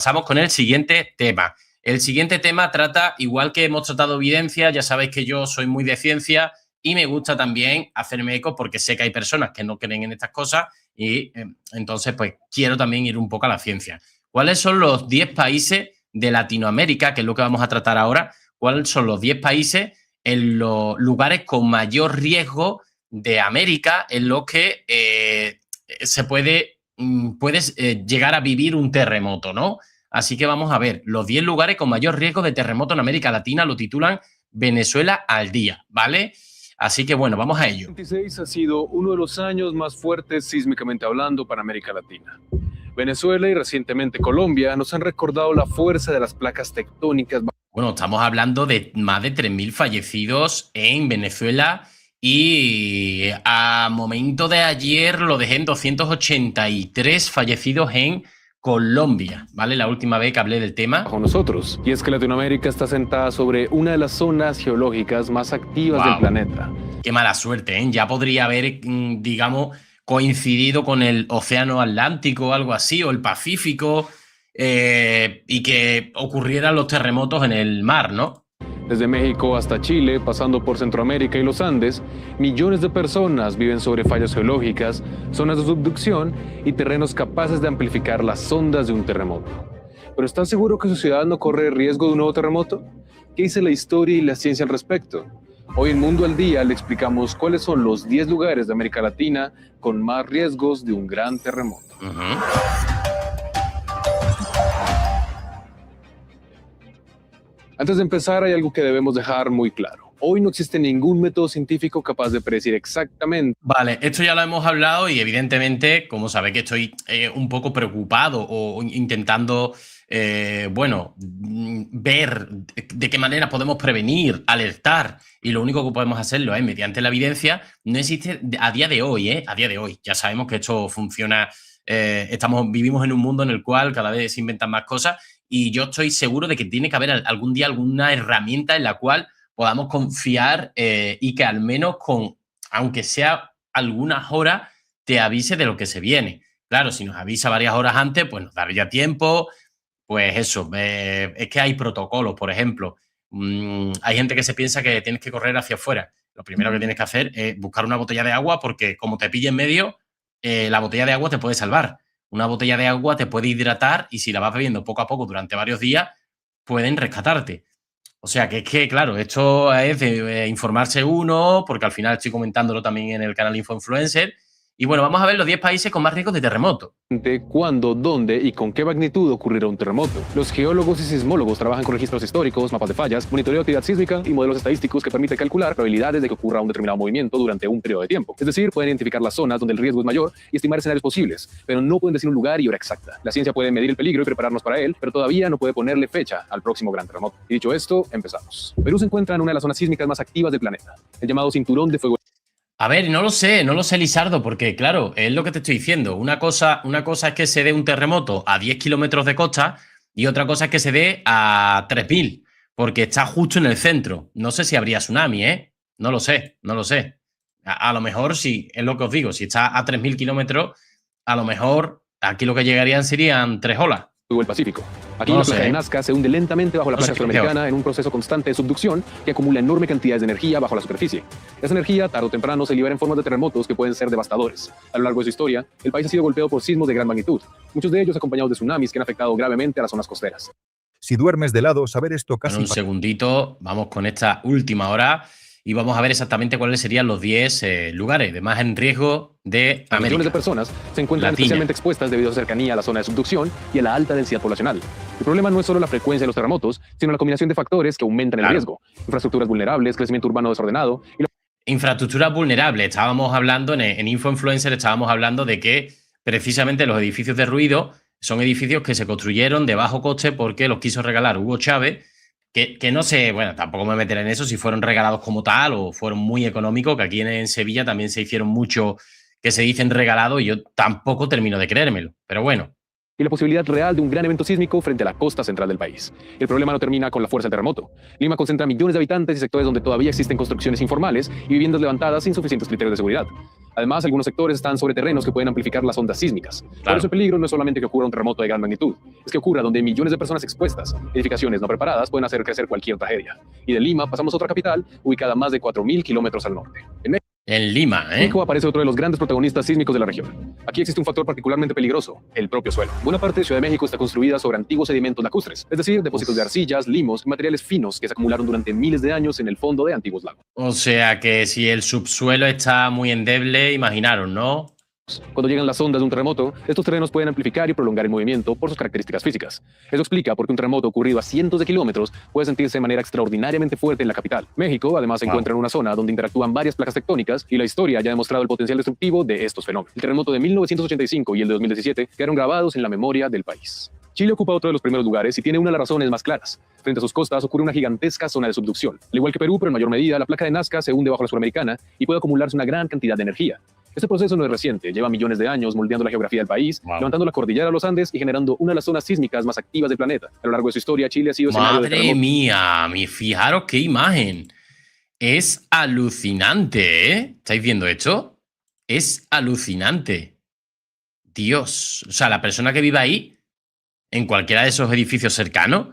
Pasamos con el siguiente tema. El siguiente tema trata, igual que hemos tratado evidencia, ya sabéis que yo soy muy de ciencia y me gusta también hacerme eco porque sé que hay personas que no creen en estas cosas y entonces pues quiero también ir un poco a la ciencia. ¿Cuáles son los 10 países de Latinoamérica, que es lo que vamos a tratar ahora? ¿Cuáles son los 10 países en los lugares con mayor riesgo de América en los que puedes llegar a vivir un terremoto, ¿no? Así que vamos a ver, los 10 lugares con mayor riesgo de terremoto en América Latina lo titulan Venezuela al día, ¿vale? Así que bueno, vamos a ello. 2026 ha sido uno de los años más fuertes sísmicamente hablando para América Latina. Venezuela y recientemente Colombia nos han recordado la fuerza de las placas tectónicas. Bueno, estamos hablando de más de 3.000 fallecidos en Venezuela y a momento de ayer lo dejé en 283 fallecidos en Colombia, ¿vale? La última vez que hablé del tema. Bajo nosotros. Y es que Latinoamérica está sentada sobre una de las zonas geológicas más activas del planeta. Qué mala suerte, ¿eh? Ya podría haber, digamos, coincidido con el Océano Atlántico o algo así, o el Pacífico, y que ocurrieran los terremotos en el mar, ¿no? Desde México hasta Chile, pasando por Centroamérica y los Andes, millones de personas viven sobre fallas geológicas, zonas de subducción y terrenos capaces de amplificar las ondas de un terremoto. ¿Pero están seguros que su ciudad no corre riesgo de un nuevo terremoto? ¿Qué dice la historia y la ciencia al respecto? Hoy en Mundo al Día le explicamos cuáles son los 10 lugares de América Latina con más riesgos de un gran terremoto. Antes de empezar, hay algo que debemos dejar muy claro. Hoy no existe ningún método científico capaz de predecir exactamente. Vale, esto ya lo hemos hablado y evidentemente, como sabéis que estoy un poco preocupado o intentando, ver de qué manera podemos prevenir, alertar, y lo único que podemos hacerlo es mediante la evidencia. No existe a día de hoy, a día de hoy. Ya sabemos que esto funciona, vivimos en un mundo en el cual cada vez se inventan más cosas. Y yo estoy seguro de que tiene que haber algún día alguna herramienta en la cual podamos confiar y que al menos aunque sea algunas horas, te avise de lo que se viene. Claro, si nos avisa varias horas antes, pues nos daría tiempo. Pues eso, es que hay protocolos, por ejemplo. Hay gente que se piensa que tienes que correr hacia afuera. Lo primero que tienes que hacer es buscar una botella de agua porque como te pille en medio, la botella de agua te puede salvar. Una botella de agua te puede hidratar y si la vas bebiendo poco a poco durante varios días, pueden rescatarte. O sea, que es que, claro, esto es de informarse uno, porque al final estoy comentándolo también en el canal InfoInfluencer. Y bueno, vamos a ver los 10 países con más riesgos de terremoto. ¿Cuándo, dónde y con qué magnitud ocurrirá un terremoto? Los geólogos y sismólogos trabajan con registros históricos, mapas de fallas, monitoreo de actividad sísmica y modelos estadísticos que permiten calcular probabilidades de que ocurra un determinado movimiento durante un periodo de tiempo. Es decir, pueden identificar las zonas donde el riesgo es mayor y estimar escenarios posibles, pero no pueden decir un lugar y hora exacta. La ciencia puede medir el peligro y prepararnos para él, pero todavía no puede ponerle fecha al próximo gran terremoto. Y dicho esto, empezamos. Perú se encuentra en una de las zonas sísmicas más activas del planeta, el llamado Cinturón de Fuego. A ver, no lo sé, Lizardo, porque claro, es lo que te estoy diciendo. Una cosa es que se dé un terremoto a 10 kilómetros de costa y otra cosa es que se dé a 3.000, porque está justo en el centro. No sé si habría tsunami, ¿eh? No lo sé. A lo mejor sí, es lo que os digo, si está a 3.000 kilómetros, a lo mejor aquí lo que llegarían serían 3 olas. El Pacífico. Aquí la placa de Nazca se hunde lentamente bajo la placa sudamericana en un proceso constante de subducción que acumula enorme cantidades de energía bajo la superficie. Esa energía, tarde o temprano, se libera en forma de terremotos que pueden ser devastadores. A lo largo de su historia, el país ha sido golpeado por sismos de gran magnitud, muchos de ellos acompañados de tsunamis que han afectado gravemente a las zonas costeras. Si duermes de lado, saber esto casi... Bueno, un segundito, vamos con esta última hora y vamos a ver exactamente cuáles serían los 10 lugares de más en riesgo de América. Millones de personas se encuentran especialmente expuestas debido a su cercanía a la zona de subducción y a la alta densidad poblacional. El problema no es solo la frecuencia de los terremotos, sino la combinación de factores que aumentan el riesgo. Infraestructuras vulnerables, crecimiento urbano desordenado... Infraestructuras vulnerables. Estábamos hablando, en InfoInfluencer estábamos hablando de que precisamente los edificios de ruido son edificios que se construyeron de bajo coste porque los quiso regalar Hugo Chávez, que no sé, bueno, tampoco me meteré en eso si fueron regalados como tal o fueron muy económicos, que aquí en Sevilla también se hicieron mucho que se dicen regalados y yo tampoco termino de creérmelo, pero bueno. Y la posibilidad real de un gran evento sísmico frente a la costa central del país. El problema no termina con la fuerza del terremoto. Lima concentra millones de habitantes y sectores donde todavía existen construcciones informales y viviendas levantadas sin suficientes criterios de seguridad. Además, algunos sectores están sobre terrenos que pueden amplificar las ondas sísmicas. Por Claro. eso el peligro no es solamente que ocurra un terremoto de gran magnitud, es que ocurra donde hay millones de personas expuestas. Edificaciones no preparadas pueden hacer crecer cualquier tragedia. Y de Lima pasamos a otra capital, ubicada a más de 4.000 kilómetros al norte. En En Lima, ¿eh? México aparece otro de los grandes protagonistas sísmicos de la región. Aquí existe un factor particularmente peligroso, el propio suelo. Buena parte de Ciudad de México está construida sobre antiguos sedimentos lacustres, es decir, depósitos de arcillas, limos y materiales finos que se acumularon durante miles de años en el fondo de antiguos lagos. O sea que si el subsuelo está muy endeble, imaginaros, ¿no? Cuando llegan las ondas de un terremoto, estos terrenos pueden amplificar y prolongar el movimiento por sus características físicas. Eso explica por qué un terremoto ocurrido a cientos de kilómetros puede sentirse de manera extraordinariamente fuerte en la capital. México, además, se encuentra en una zona donde interactúan varias placas tectónicas y la historia ya ha demostrado el potencial destructivo de estos fenómenos. El terremoto de 1985 y el de 2017 quedaron grabados en la memoria del país. Chile ocupa otro de los primeros lugares y tiene una de las razones más claras. Frente a sus costas ocurre una gigantesca zona de subducción. Al igual que Perú, pero en mayor medida, la placa de Nazca se hunde bajo la Suramericana y puede acumularse una gran cantidad de energía. Este proceso no es reciente, lleva millones de años moldeando la geografía del país, Wow. levantando la cordillera de los Andes y generando una de las zonas sísmicas más activas del planeta. A lo largo de su historia, Chile ha sido escenario de Madre terremotos. mía, fijaros qué imagen. Es alucinante, ¿eh? ¿Estáis viendo esto? Es alucinante. Dios. O sea, la persona que vive ahí, en cualquiera de esos edificios cercanos,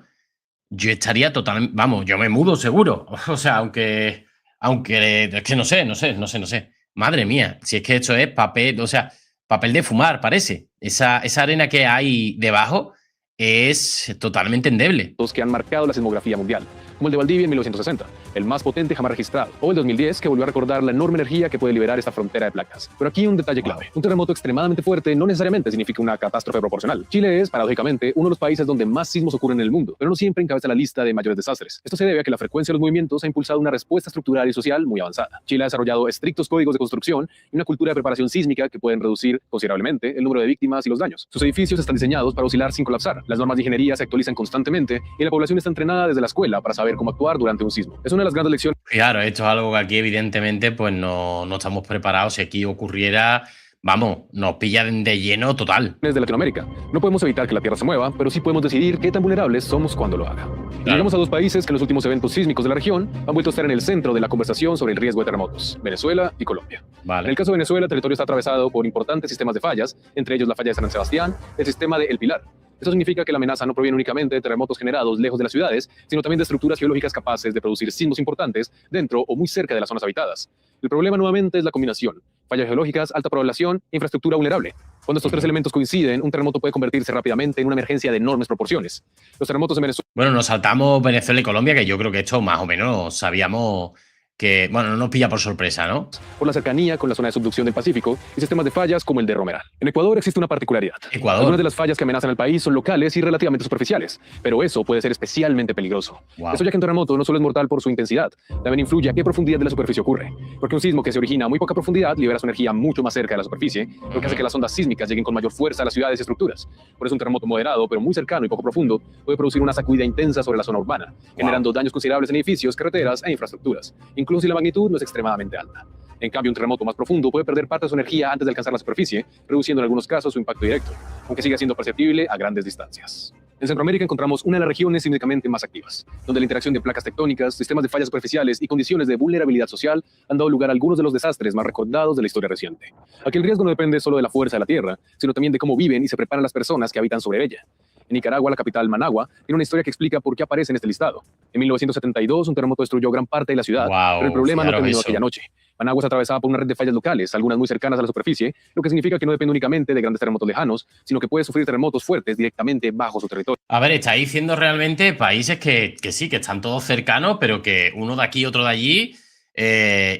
yo estaría totalmente. Vamos, yo me mudo seguro. O sea, aunque. Es que no sé. Madre mía, si es que esto es papel, o sea, papel de fumar, parece. Esa arena que hay debajo es totalmente endeble. Que han marcado la sismografía mundial, como el de Valdivia en 1960, el más potente jamás registrado, o el 2010, que volvió a recordar la enorme energía que puede liberar esta frontera de placas. Pero aquí un detalle clave. Un terremoto extremadamente fuerte no necesariamente significa una catástrofe proporcional. Chile es, paradójicamente, uno de los países donde más sismos ocurren en el mundo, pero no siempre encabeza la lista de mayores desastres. Esto se debe a que la frecuencia de los movimientos ha impulsado una respuesta estructural y social muy avanzada. Chile ha desarrollado estrictos códigos de construcción y una cultura de preparación sísmica que pueden reducir considerablemente el número de víctimas y los daños. Sus edificios están diseñados para oscilar sin colapsar. Las normas de ingeniería se actualizan constantemente y la población está entrenada desde la escuela para saber cómo actuar durante un sismo. Es una de las grandes lecciones Claro, esto es algo que aquí evidentemente pues no estamos preparados. Si aquí ocurriera, vamos, nos pillan de lleno total. de Latinoamérica. No podemos evitar que la Tierra se mueva, pero sí podemos decidir qué tan vulnerables somos cuando lo haga. Y llegamos a dos países que en los últimos eventos sísmicos de la región han vuelto a estar en el centro de la conversación sobre el riesgo de terremotos: Venezuela y Colombia. En Vale. el caso de Venezuela, el territorio está atravesado por importantes sistemas de fallas, entre ellos la falla de San Sebastián, el sistema de El Pilar. Esto significa que la amenaza no proviene únicamente de terremotos generados lejos de las ciudades, sino también de estructuras geológicas capaces de producir sismos importantes dentro o muy cerca de las zonas habitadas. El problema nuevamente es la combinación: fallas geológicas, alta población e infraestructura vulnerable. Cuando estos tres elementos coinciden, un terremoto puede convertirse rápidamente en una emergencia de enormes proporciones. Los terremotos en Venezuela Bueno, nos saltamos Venezuela y Colombia, que yo creo que esto más o menos sabíamos que, bueno, no nos pilla por sorpresa, ¿no? por la cercanía con la zona de subducción del Pacífico y sistemas de fallas como el de Romeral. En Ecuador existe una particularidad. Ecuador. Algunas de las fallas que amenazan al país son locales y relativamente superficiales, pero eso puede ser especialmente peligroso. Wow. Eso ya que un terremoto no solo es mortal por su intensidad, también influye a qué profundidad de la superficie ocurre. Porque un sismo que se origina a muy poca profundidad libera su energía mucho más cerca de la superficie, lo que hace que las ondas sísmicas lleguen con mayor fuerza a las ciudades y estructuras. Por eso un terremoto moderado, pero muy cercano y poco profundo, puede producir una sacudida intensa sobre la zona urbana, generando daños considerables en edificios, carreteras e infraestructuras, incluso si la magnitud no es extremadamente alta. En cambio, un terremoto más profundo puede perder parte de su energía antes de alcanzar la superficie, reduciendo en algunos casos su impacto directo, aunque siga siendo perceptible a grandes distancias. En Centroamérica encontramos una de las regiones sísmicamente más activas, donde la interacción de placas tectónicas, sistemas de fallas superficiales y condiciones de vulnerabilidad social han dado lugar a algunos de los desastres más recordados de la historia reciente. Aquí el riesgo no depende solo de la fuerza de la tierra, sino también de cómo viven y se preparan las personas que habitan sobre ella. En Nicaragua, la capital Managua tiene una historia que explica por qué aparece en este listado. En 1972, un terremoto destruyó gran parte de la ciudad, Wow, pero el problema no fijaros terminó eso. aquella noche. Managua está atravesada por una red de fallas locales, algunas muy cercanas a la superficie, lo que significa que no depende únicamente de grandes terremotos lejanos, sino que puede sufrir terremotos fuertes directamente bajo su territorio. A ver, estáis diciendo realmente países que sí, que están todos cercanos, pero que uno de aquí, otro de allí,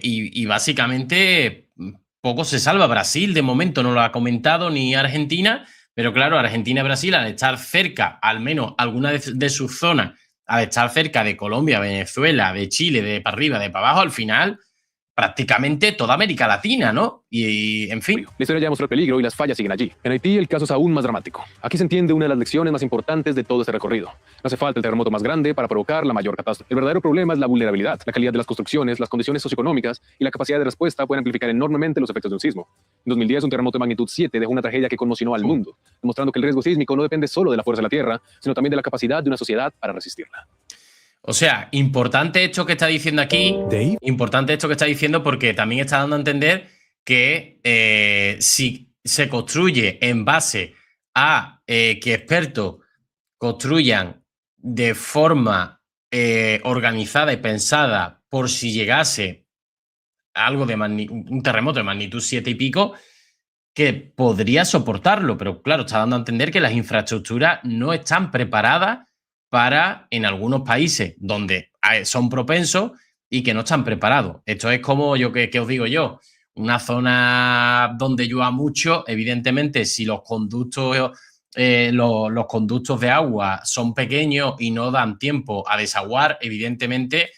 y básicamente poco se salva. Brasil, de momento, no lo ha comentado, ni Argentina, pero claro, Argentina y Brasil, al estar cerca, al menos alguna de sus zonas, al estar cerca de Colombia, Venezuela, de Chile, de para arriba, de para abajo, al final, prácticamente toda América Latina, ¿no? Y en fin. La historia ya mostró el peligro y las fallas siguen allí. En Haití el caso es aún más dramático. Aquí se entiende una de las lecciones más importantes de todo este recorrido. No hace falta el terremoto más grande para provocar la mayor catástrofe. El verdadero problema es la vulnerabilidad. La calidad de las construcciones, las condiciones socioeconómicas y la capacidad de respuesta pueden amplificar enormemente los efectos de un sismo. En 2010 un terremoto de magnitud 7 dejó una tragedia que conmocionó al mundo, demostrando que el riesgo sísmico no depende solo de la fuerza de la Tierra, sino también de la capacidad de una sociedad para resistirla. O sea, importante esto que está diciendo aquí, Dave. importante esto que está diciendo porque también está dando a entender que si se construye en base a que expertos construyan de forma organizada y pensada por si llegase algo de un terremoto de magnitud 7 y pico, que podría soportarlo, pero claro, está dando a entender que las infraestructuras no están preparadas para, en algunos países donde son propensos y que no están preparados. Esto es como que os digo yo, una zona donde llueva mucho, evidentemente, si los conductos, los conductos de agua son pequeños y no dan tiempo a desaguar, evidentemente,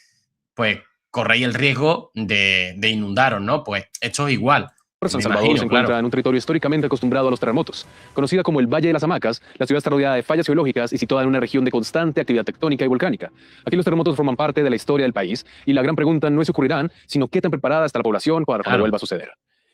pues corréis el riesgo de inundaros, ¿no? Pues esto es igual. San Salvador se encuentra en un territorio históricamente acostumbrado a los terremotos. Conocida como el Valle de las Hamacas, la ciudad está rodeada de fallas geológicas y situada en una región de constante actividad tectónica y volcánica. Aquí los terremotos forman parte de la historia del país y la gran pregunta no es si ocurrirán, sino qué tan preparada está la población para cuando vuelva a suceder.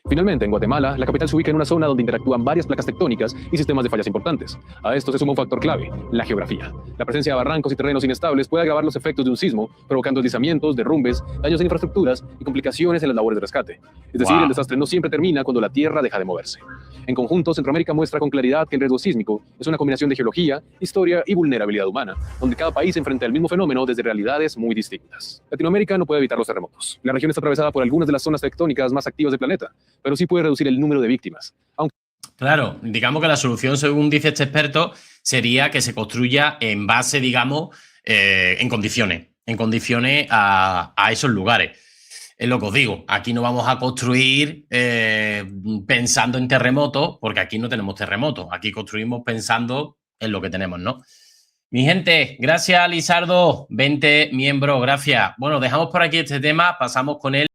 Finalmente, en Guatemala, la capital se ubica en una zona donde interactúan varias placas tectónicas y sistemas de fallas importantes. A esto se suma un factor clave, la geografía. La presencia de barrancos y terrenos inestables puede agravar los efectos de un sismo, provocando deslizamientos, derrumbes, daños en infraestructuras y complicaciones en las labores de rescate. Es decir, el desastre no siempre termina cuando la tierra deja de moverse. En conjunto, Centroamérica muestra con claridad que el riesgo sísmico es una combinación de geología, historia y vulnerabilidad humana, donde cada país enfrenta el mismo fenómeno desde realidades muy distintas. Latinoamérica no puede evitar los terremotos. La región está atravesada por algunas de las zonas tectónicas más activas del planeta, pero sí puede reducir el número de víctimas. Claro, digamos que la solución, según dice este experto, sería que se construya en base, digamos, en condiciones a esos lugares. Es lo que os digo, aquí no vamos a construir pensando en terremotos, porque aquí no tenemos terremotos, aquí construimos pensando en lo que tenemos, ¿no? Mi gente, gracias Lizardo, 20 miembros, gracias. Bueno, dejamos por aquí este tema, pasamos con él.